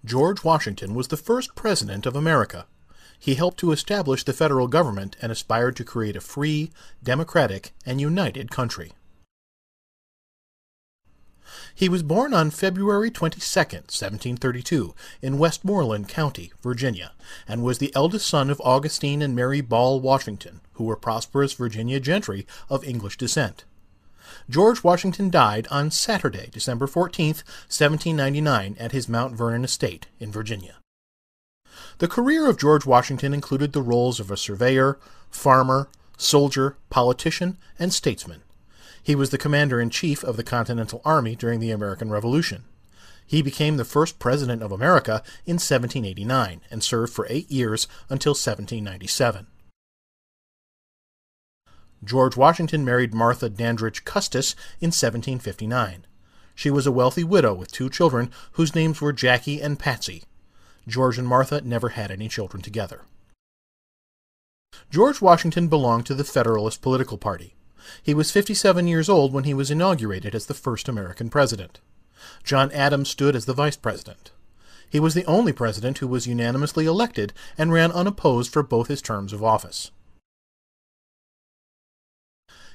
George Washington was the first president of America. He helped to establish the federal government and aspired to create a free, democratic, and united country. He was born on February 22, 1732, in Westmoreland County, Virginia, and was the eldest son of Augustine and Mary Ball Washington, who were prosperous Virginia gentry of English descent. George Washington died on Saturday, December 14, 1799, at his Mount Vernon estate in Virginia. The career of George Washington included the roles of a surveyor, farmer, soldier, politician, and statesman. He was the commander-in-chief of the Continental Army during the American Revolution. He became the first president of America in 1789 and served for 8 years until 1797. George Washington married Martha Dandridge Custis in 1759. She was a wealthy widow with 2 children whose names were Jackie and Patsy. George and Martha never had any children together. George Washington belonged to the Federalist political party. He was 57 years old when he was inaugurated as the first American president. John Adams stood as the vice president. He was the only president who was unanimously elected and ran unopposed for both his terms of office.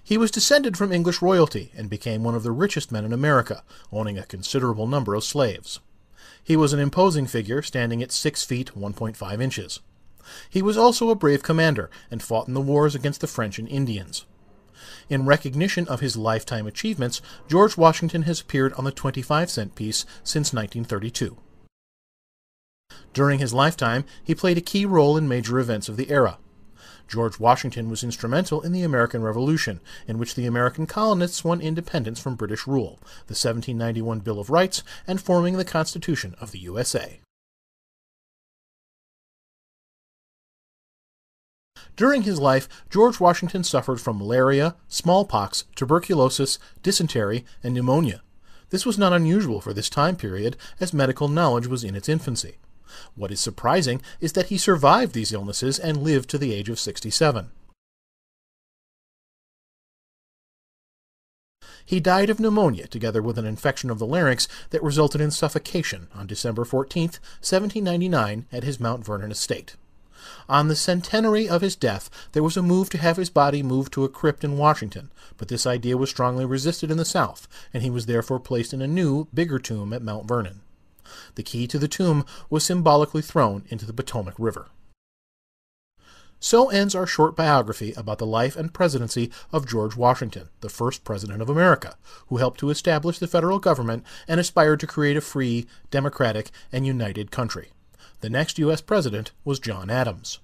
He was descended from English royalty and became one of the richest men in America, owning a considerable number of slaves. He was an imposing figure, standing at 6 feet 1.5 inches. He was also a brave commander and fought in the wars against the French and Indians. In recognition of his lifetime achievements, George Washington has appeared on the 25-cent piece since 1932. During his lifetime, he played a key role in major events of the era. George Washington was instrumental in the American Revolution, in which the American colonists won independence from British rule, the 1791 Bill of Rights, and forming the Constitution of the USA. During his life, George Washington suffered from malaria, smallpox, tuberculosis, dysentery, and pneumonia. This was not unusual for this time period, as medical knowledge was in its infancy. What is surprising is that he survived these illnesses and lived to the age of 67. He died of pneumonia together with an infection of the larynx that resulted in suffocation on December 14, 1799, at his Mount Vernon estate. On the centenary of his death, there was a move to have his body moved to a crypt in Washington, but this idea was strongly resisted in the South, and he was therefore placed in a new, bigger tomb at Mount Vernon. The key to the tomb was symbolically thrown into the Potomac River. So ends our short biography about the life and presidency of George Washington, the first president of America, who helped to establish the federal government and aspired to create a free, democratic, and united country. The next U.S. president was John Adams.